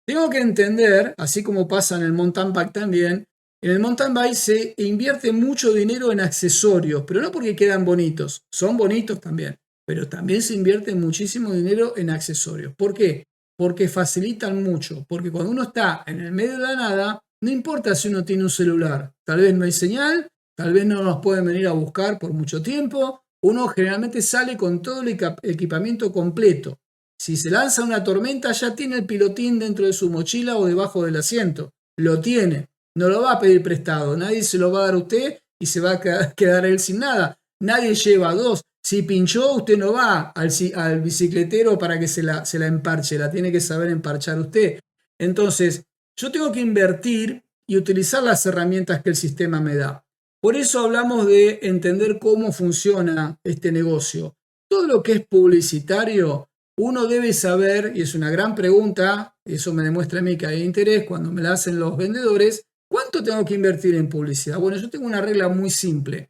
Tengo que entender, así como pasa en el mountain bike también, en el mountain bike se invierte mucho dinero en accesorios, pero no porque quedan bonitos, son bonitos también, pero también se invierte muchísimo dinero en accesorios. ¿Por qué? Porque facilitan mucho, porque cuando uno está en el medio de la nada, no importa si uno tiene un celular, tal vez no hay señal, tal vez no nos pueden venir a buscar por mucho tiempo, uno generalmente sale con todo el equipamiento completo. Si se lanza una tormenta, ya tiene el pilotín dentro de su mochila o debajo del asiento. Lo tiene. No lo va a pedir prestado. Nadie se lo va a dar a usted y se va a quedar él sin nada. Nadie lleva 2. Si pinchó, usted no va al bicicletero para que se la emparche. La tiene que saber emparchar usted. Entonces, yo tengo que invertir y utilizar las herramientas que el sistema me da. Por eso hablamos de entender cómo funciona este negocio. Todo lo que es publicitario, uno debe saber, y es una gran pregunta, eso me demuestra a mí que hay interés cuando me la hacen los vendedores, ¿cuánto tengo que invertir en publicidad? Bueno, yo tengo una regla muy simple.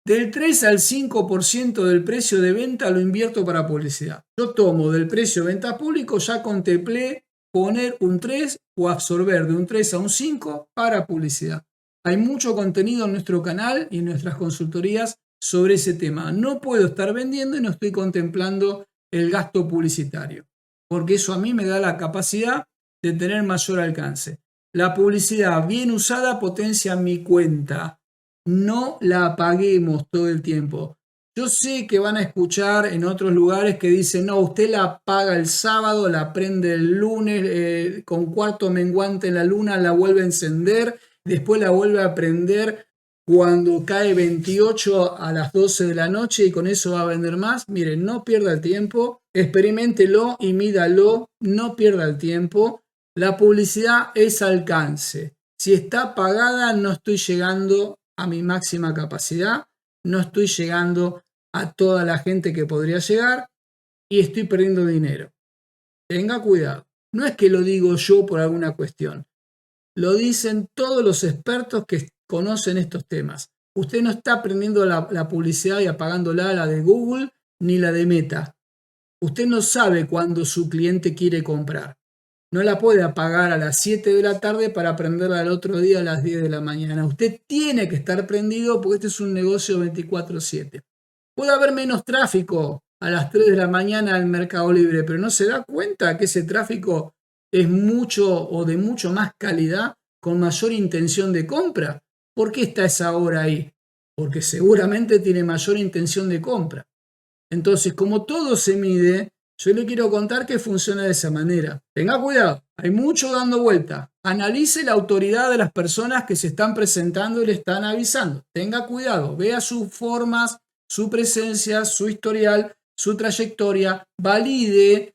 Del 3 al 5% del precio de venta lo invierto para publicidad. Yo tomo del precio de venta público, ya contemplé poner un 3 o absorber de un 3 a un 5 para publicidad. Hay mucho contenido en nuestro canal y en nuestras consultorías sobre ese tema. No puedo estar vendiendo y no estoy contemplando el gasto publicitario, porque eso a mí me da la capacidad de tener mayor alcance. La publicidad bien usada potencia mi cuenta. No la apaguemos todo el tiempo. Yo sé que van a escuchar en otros lugares que dicen, no, usted la apaga el sábado, la prende el lunes, con cuarto menguante en la luna, la vuelve a encender, después la vuelve a prender cuando cae 28 a las 12 de la noche y con eso va a vender más. Miren, no pierda el tiempo, experiméntelo y mídalo, no pierda el tiempo. La publicidad es alcance. Si está pagada, no estoy llegando a mi máxima capacidad, no estoy llegando a toda la gente que podría llegar y estoy perdiendo dinero. Tenga cuidado. No es que lo digo yo por alguna cuestión. Lo dicen todos los expertos que conocen estos temas. Usted no está aprendiendo la publicidad y apagándola, la de Google ni la de Meta. Usted no sabe cuándo su cliente quiere comprar. No la puede apagar a las 7 de la tarde para prenderla al otro día a las 10 de la mañana. Usted tiene que estar prendido porque este es un negocio 24/7. Puede haber menos tráfico a las 3 de la mañana en Mercado Libre, pero no se da cuenta que ese tráfico es mucho o de mucho más calidad, con mayor intención de compra. ¿Por qué está esa hora ahí? Porque seguramente tiene mayor intención de compra. Entonces, como todo se mide, yo le quiero contar que funciona de esa manera. Tenga cuidado, hay mucho dando vuelta. Analice la autoridad de las personas que se están presentando y le están avisando. Tenga cuidado, vea sus formas, su presencia, su historial, su trayectoria, valide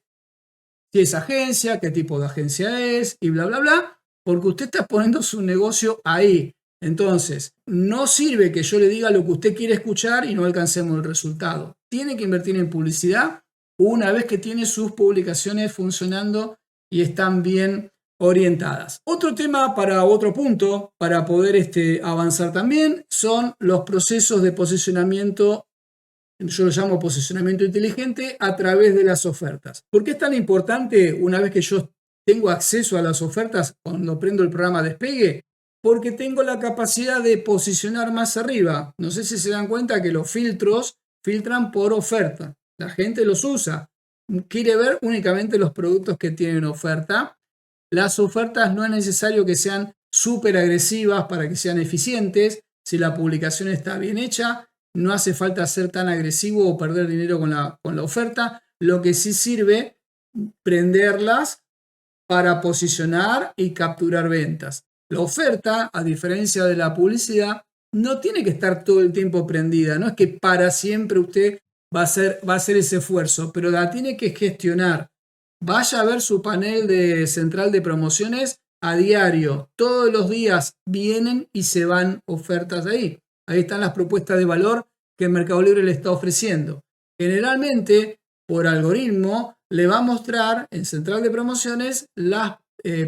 si es agencia, qué tipo de agencia es y bla, bla, bla, porque usted está poniendo su negocio ahí. Entonces, no sirve que yo le diga lo que usted quiere escuchar y no alcancemos el resultado. Tiene que invertir en publicidad una vez que tiene sus publicaciones funcionando y están bien orientadas. Otro tema para otro punto, para poder avanzar también, son los procesos de posicionamiento. Yo lo llamo posicionamiento inteligente a través de las ofertas. ¿Por qué es tan importante una vez que yo tengo acceso a las ofertas cuando prendo el programa Despegue? Porque tengo la capacidad de posicionar más arriba. No sé si se dan cuenta que los filtros filtran por oferta. La gente los usa. Quiere ver únicamente los productos que tienen oferta. Las ofertas no es necesario que sean súper agresivas para que sean eficientes. Si la publicación está bien hecha, no hace falta ser tan agresivo o perder dinero con la oferta. Lo que sí sirve, prenderlas para posicionar y capturar ventas. La oferta, a diferencia de la publicidad, no tiene que estar todo el tiempo prendida. No es que para siempre usted va a hacer ese esfuerzo, pero la tiene que gestionar. Vaya a ver su panel de central de promociones a diario. Todos los días vienen y se van ofertas ahí. Ahí están las propuestas de valor que el Mercado Libre le está ofreciendo. Generalmente, por algoritmo, le va a mostrar en central de promociones las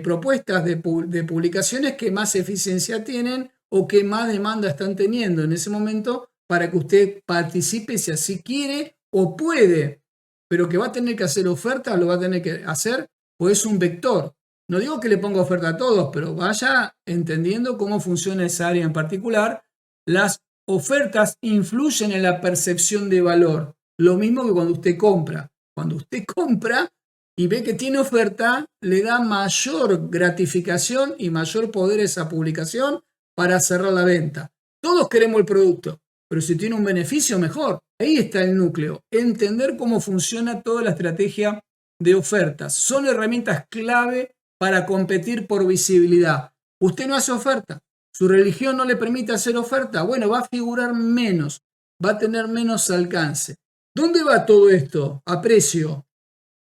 propuestas de publicaciones que más eficiencia tienen o que más demanda están teniendo en ese momento para que usted participe si así quiere o puede, pero que va a tener que hacer oferta, lo va a tener que hacer, pues es un vector. No digo que le ponga oferta a todos, pero vaya entendiendo cómo funciona esa área en particular. Las ofertas influyen en la percepción de valor, lo mismo que cuando usted compra. Cuando usted compra y ve que tiene oferta, le da mayor gratificación y mayor poder a esa publicación para cerrar la venta. Todos queremos el producto, pero si tiene un beneficio, mejor. Ahí está el núcleo, entender cómo funciona toda la estrategia de ofertas. Son herramientas clave para competir por visibilidad. Usted no hace oferta, su religión no le permite hacer oferta, bueno, va a figurar menos, va a tener menos alcance. ¿Dónde va todo esto? A precio.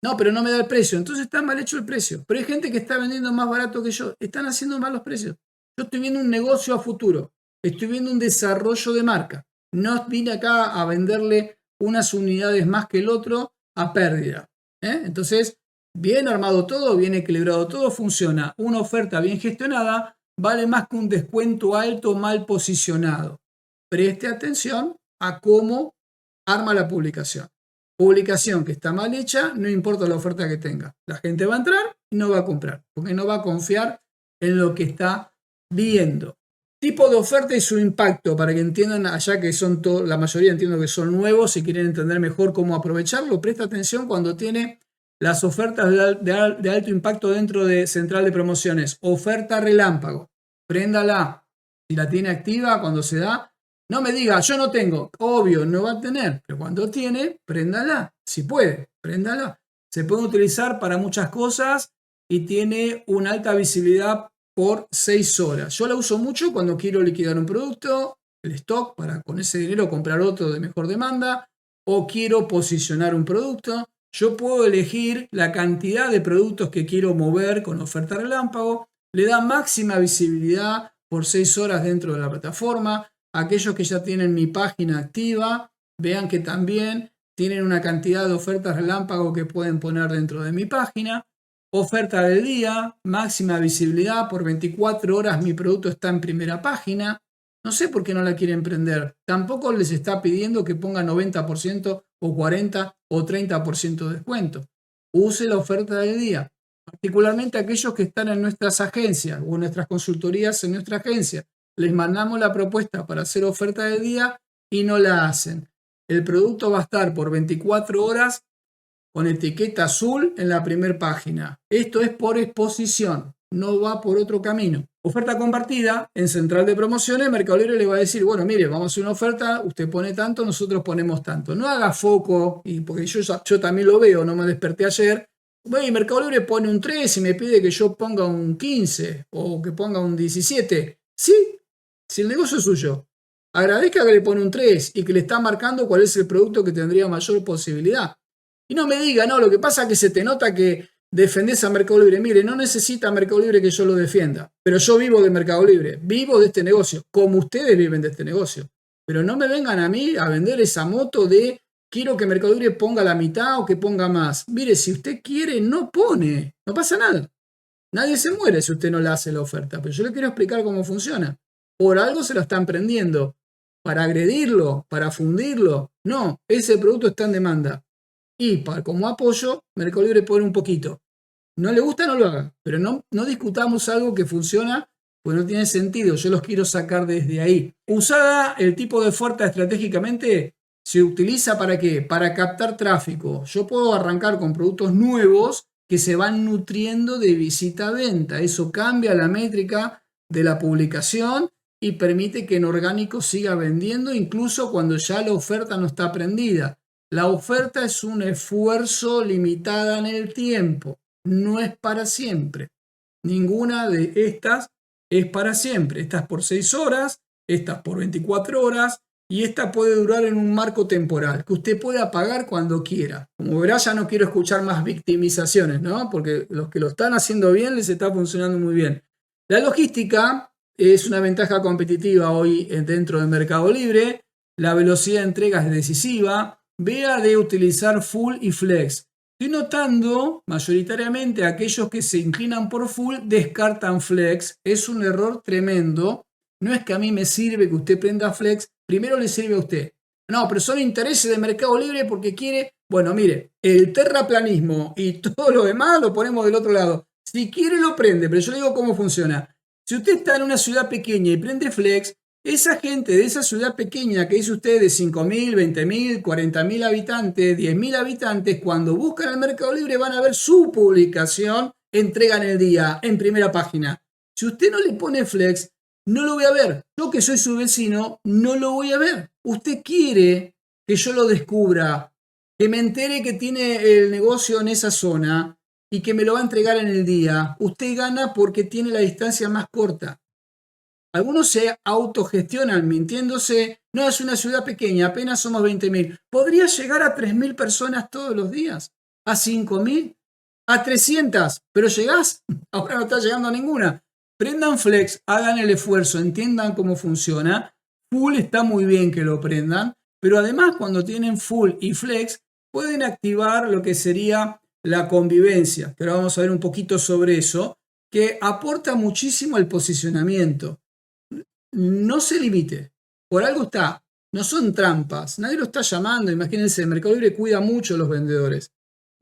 No, pero no me da el precio. Entonces está mal hecho el precio. Pero hay gente que está vendiendo más barato que yo. Están haciendo mal los precios. Yo estoy viendo un negocio a futuro. Estoy viendo un desarrollo de marca. No vine acá a venderle unas unidades más que el otro a pérdida. Entonces, bien armado todo, bien equilibrado todo, funciona. Una oferta bien gestionada vale más que un descuento alto mal posicionado. Preste atención a cómo arma la publicación. Publicación que está mal hecha, no importa la oferta que tenga. La gente va a entrar y no va a comprar, porque no va a confiar en lo que está viendo. Tipo de oferta y su impacto, para que entiendan allá que son la mayoría entiendo que son nuevos y quieren entender mejor cómo aprovecharlo. Presta atención cuando tiene las ofertas de alto impacto dentro de central de promociones. Oferta relámpago, préndala. Si la tiene activa, cuando se da, no me diga, yo no tengo. Obvio, no va a tener, pero cuando tiene, préndala. Si puede, préndala. Se puede utilizar para muchas cosas y tiene una alta visibilidad por 6 horas. Yo la uso mucho cuando quiero liquidar un producto, el stock, para con ese dinero comprar otro de mejor demanda, o quiero posicionar un producto. Yo puedo elegir la cantidad de productos que quiero mover con oferta relámpago. Le da máxima visibilidad por 6 horas dentro de la plataforma. Aquellos que ya tienen mi página activa, vean que también tienen una cantidad de ofertas relámpago que pueden poner dentro de mi página. Oferta del día, máxima visibilidad, por 24 horas mi producto está en primera página. No sé por qué no la quieren prender. Tampoco les está pidiendo que ponga 90% o 40% o 30% de descuento. Use la oferta del día, particularmente aquellos que están en nuestras agencias o en nuestras consultorías en nuestra agencia. Les mandamos la propuesta para hacer oferta del día y no la hacen. El producto va a estar por 24 horas con etiqueta azul en la primera página. Esto es por exposición, no va por otro camino. Oferta compartida, en central de promociones, Mercado Libre le va a decir, bueno, mire, vamos a hacer una oferta, usted pone tanto, nosotros ponemos tanto. No haga foco, y porque yo también lo veo, no me desperté ayer. Bueno, y Mercado Libre pone un 3 y me pide que yo ponga un 15 o que ponga un 17. Sí, si el negocio es suyo. Agradezca que le pone un 3 y que le está marcando cuál es el producto que tendría mayor posibilidad. Y no me diga, no, lo que pasa es que se te nota que defendés a Mercado Libre. Mire, no necesita Mercado Libre que yo lo defienda, pero yo vivo de Mercado Libre, vivo de este negocio, como ustedes viven de este negocio. Pero no me vengan a mí a vender esa moto de quiero que Mercado Libre ponga la mitad o que ponga más. Mire, si usted quiere, no pone, no pasa nada. Nadie se muere si usted no le hace la oferta, pero yo le quiero explicar cómo funciona. Por algo se lo están prendiendo. Para agredirlo, para fundirlo. No, ese producto está en demanda. Y como apoyo, Mercado Libre pone un poquito. No le gusta, no lo haga. Pero no discutamos algo que funciona, pues no tiene sentido. Yo los quiero sacar desde ahí. Usada el tipo de oferta estratégicamente, se utiliza ¿para qué? Para captar tráfico. Yo puedo arrancar con productos nuevos que se van nutriendo de visita-venta. Eso cambia la métrica de la publicación y permite que en orgánico siga vendiendo incluso cuando ya la oferta no está prendida. La oferta es un esfuerzo limitada en el tiempo, no es para siempre. Ninguna de estas es para siempre. Estas por 6 horas, estas por 24 horas y esta puede durar en un marco temporal que usted puede apagar cuando quiera. Como verá, ya no quiero escuchar más victimizaciones, ¿no? Porque los que lo están haciendo bien les está funcionando muy bien. La logística es una ventaja competitiva hoy dentro del Mercado Libre. La velocidad de entrega es decisiva. Vea de utilizar full y flex. Estoy notando mayoritariamente aquellos que se inclinan por full descartan flex. Es un error tremendo. No es que a mí me sirve que usted prenda flex. Primero le sirve a usted. No, pero son intereses de Mercado Libre porque quiere... Bueno, mire, el terraplanismo y todo lo demás lo ponemos del otro lado. Si quiere lo prende, pero yo le digo cómo funciona. Si usted está en una ciudad pequeña y prende flex, esa gente de esa ciudad pequeña que dice usted de 5.000, 20.000, 40.000 habitantes, 10.000 habitantes, cuando buscan el Mercado Libre van a ver su publicación, entregan el día en primera página. Si usted no le pone flex, no lo voy a ver. Yo que soy su vecino, no lo voy a ver. Usted quiere que yo lo descubra, que me entere que tiene el negocio en esa zona y que me lo va a entregar en el día. Usted gana porque tiene la distancia más corta. Algunos se autogestionan mintiéndose. No, es una ciudad pequeña, apenas somos 20.000. ¿Podría llegar a 3.000 personas todos los días? ¿A 5.000? ¿A 300? ¿Pero llegás? Ahora no está llegando a ninguna. Prendan flex, hagan el esfuerzo, entiendan cómo funciona. Full está muy bien que lo prendan, pero además cuando tienen full y flex pueden activar lo que sería la convivencia, pero vamos a ver un poquito sobre eso, que aporta muchísimo al posicionamiento. No se limite, por algo está, no son trampas, nadie lo está llamando. Imagínense, el Mercado Libre cuida mucho a los vendedores.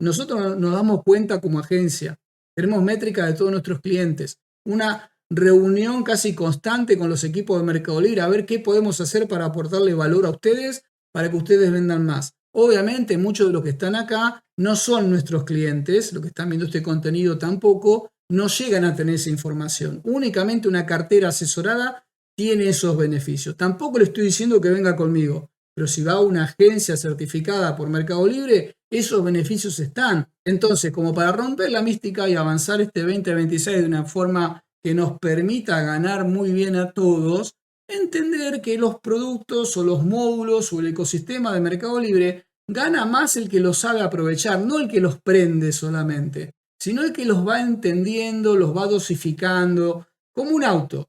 Nosotros nos damos cuenta como agencia, tenemos métrica de todos nuestros clientes, una reunión casi constante con los equipos de Mercado Libre a ver qué podemos hacer para aportarle valor a ustedes, para que ustedes vendan más. Obviamente muchos de los que están acá no son nuestros clientes, los que están viendo este contenido tampoco, no llegan a tener esa información. Únicamente una cartera asesorada tiene esos beneficios. Tampoco le estoy diciendo que venga conmigo, pero si va a una agencia certificada por Mercado Libre, esos beneficios están. Entonces, como para romper la mística y avanzar este 2026 de una forma que nos permita ganar muy bien a todos, entender que los productos o los módulos o el ecosistema de Mercado Libre gana más el que los sabe aprovechar, no el que los prende solamente, sino el que los va entendiendo, los va dosificando, como un auto.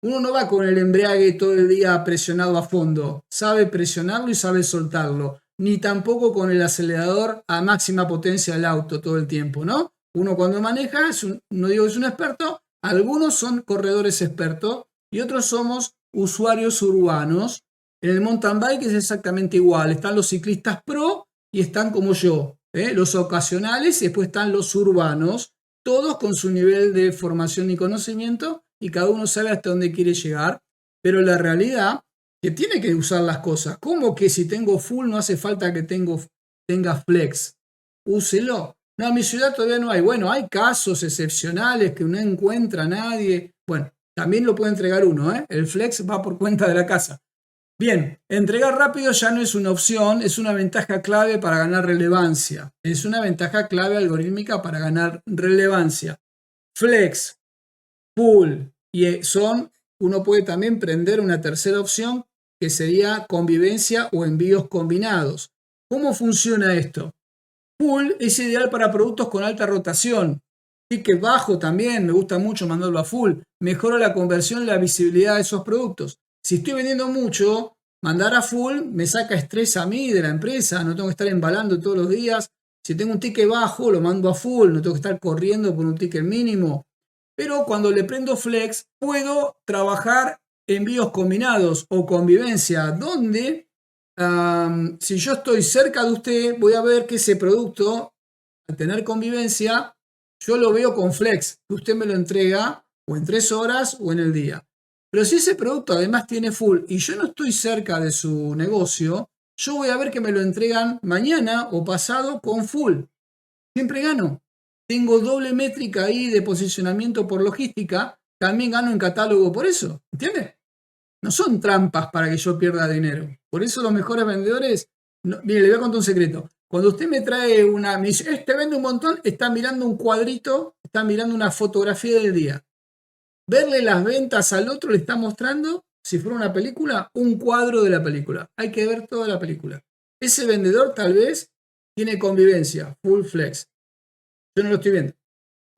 Uno no va con el embrague todo el día presionado a fondo, sabe presionarlo y sabe soltarlo, ni tampoco con el acelerador a máxima potencia del auto todo el tiempo, ¿no? Uno cuando maneja, no digo que es un experto, algunos son corredores expertos y otros somos usuarios urbanos. En el mountain bike es exactamente igual, están los ciclistas pro y están como yo, los ocasionales y después están los urbanos, todos con su nivel de formación y conocimiento y cada uno sabe hasta dónde quiere llegar, pero la realidad que tiene que usar las cosas. ¿Cómo que si tengo full no hace falta que tenga flex? Úselo. No, en mi ciudad todavía no hay. Bueno, hay casos excepcionales que no encuentra nadie. Bueno, también lo puede entregar uno, ¿eh? El flex va por cuenta de la casa. Bien, entregar rápido ya no es una opción, es una ventaja clave para ganar relevancia. Es una ventaja clave algorítmica para ganar relevancia. Flex, full y uno puede también prender una tercera opción que sería convivencia o envíos combinados. ¿Cómo funciona esto? Full es ideal para productos con alta rotación. Ticket bajo también, me gusta mucho mandarlo a full. Mejora la conversión y la visibilidad de esos productos. Si estoy vendiendo mucho, mandar a full me saca estrés a mí de la empresa, no tengo que estar embalando todos los días. Si tengo un ticket bajo, lo mando a full, no tengo que estar corriendo por un ticket mínimo. Pero cuando le prendo flex, puedo trabajar envíos combinados o convivencia, donde si yo estoy cerca de usted, voy a ver que ese producto, al tener convivencia, yo lo veo con flex, que usted me lo entrega o en 3 horas o en el día. Pero si ese producto además tiene full y yo no estoy cerca de su negocio, yo voy a ver que me lo entregan mañana o pasado con full. Siempre gano. Tengo doble métrica ahí de posicionamiento por logística, también gano en catálogo por eso, ¿entiendes? No son trampas para que yo pierda dinero. Por eso los mejores vendedores, mire, le voy a contar un secreto. Cuando usted me trae me dice, este vende un montón, está mirando un cuadrito, está mirando una fotografía del día. Verle las ventas al otro le está mostrando, si fuera una película, un cuadro de la película. Hay que ver toda la película. Ese vendedor tal vez tiene convivencia, full flex. Yo no lo estoy viendo.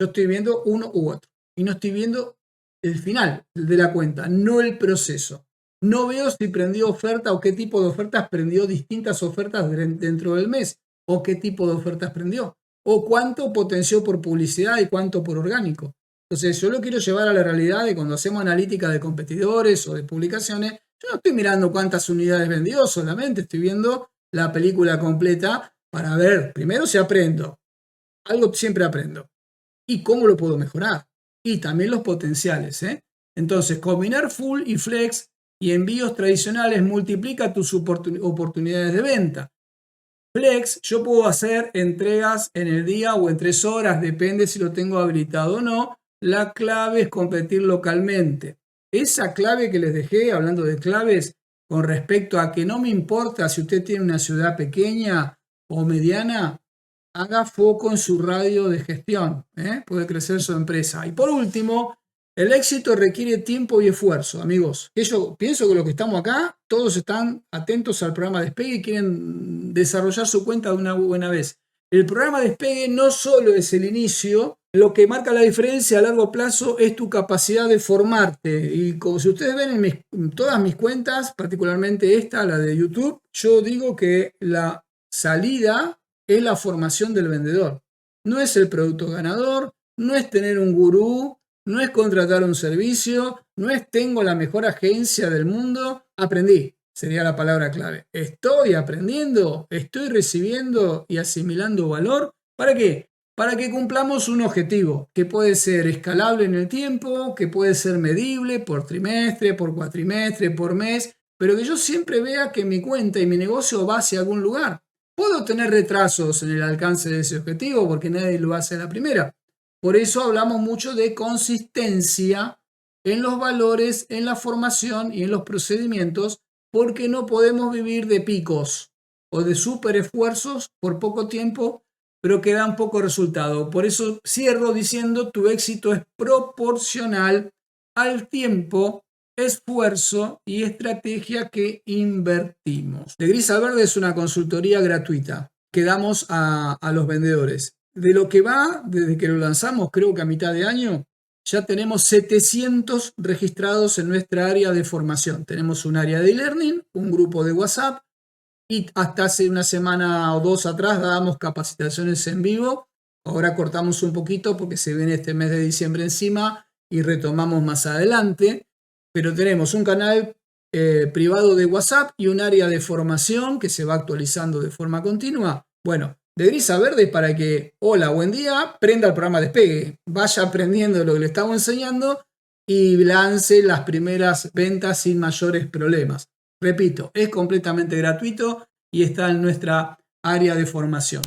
Yo estoy viendo uno u otro. Y no estoy viendo el final de la cuenta, no el proceso. No veo si prendió oferta o qué tipo de ofertas prendió, distintas ofertas dentro del mes, o qué tipo de ofertas prendió, o cuánto potenció por publicidad y cuánto por orgánico. Entonces, yo lo quiero llevar a la realidad de cuando hacemos analítica de competidores o de publicaciones, yo no estoy mirando cuántas unidades vendió, solamente estoy viendo la película completa para ver, primero si aprendo, algo siempre aprendo, y cómo lo puedo mejorar, y también los potenciales. Entonces, combinar full y flex y envíos tradicionales multiplica tus oportunidades de venta. Flex, yo puedo hacer entregas en el día o en 3 horas, depende si lo tengo habilitado o no. La clave es competir localmente. Esa clave que les dejé, hablando de claves, con respecto a que no me importa si usted tiene una ciudad pequeña o mediana, haga foco en su radio de gestión, puede crecer su empresa. Y por último, el éxito requiere tiempo y esfuerzo, amigos. Yo pienso que los que estamos acá, todos están atentos al programa Despegue y quieren desarrollar su cuenta de una buena vez. El programa Despegue no solo es el inicio, lo que marca la diferencia a largo plazo es tu capacidad de formarte. Y como si ustedes ven en todas mis cuentas, particularmente esta, la de YouTube, yo digo que la salida es la formación del vendedor. No es el producto ganador, no es tener un gurú, no es contratar un servicio, no es tengo la mejor agencia del mundo. Aprendí, sería la palabra clave. Estoy aprendiendo, estoy recibiendo y asimilando valor. ¿Para qué? Para que cumplamos un objetivo que puede ser escalable en el tiempo, que puede ser medible por trimestre, por cuatrimestre, por mes, pero que yo siempre vea que mi cuenta y mi negocio va hacia algún lugar. Puedo tener retrasos en el alcance de ese objetivo porque nadie lo hace a la primera. Por eso hablamos mucho de consistencia en los valores, en la formación y en los procedimientos, porque no podemos vivir de picos o de super esfuerzos por poco tiempo, pero que dan poco resultado. Por eso cierro diciendo tu éxito es proporcional al tiempo, esfuerzo y estrategia que invertimos. De Gris a Verde es una consultoría gratuita que damos a los vendedores. De lo que va, desde que lo lanzamos, creo que a mitad de año, ya tenemos 700 registrados en nuestra área de formación. Tenemos un área de e-learning, un grupo de WhatsApp y hasta hace una semana o 2 atrás dábamos capacitaciones en vivo. Ahora cortamos un poquito porque se viene este mes de diciembre encima y retomamos más adelante. Pero tenemos un canal privado de WhatsApp y un área de formación que se va actualizando de forma continua. Bueno, de Gris a Verde para que, hola, buen día, prenda el programa Despegue, vaya aprendiendo lo que le estamos enseñando y lance las primeras ventas sin mayores problemas. Repito, es completamente gratuito y está en nuestra área de formación.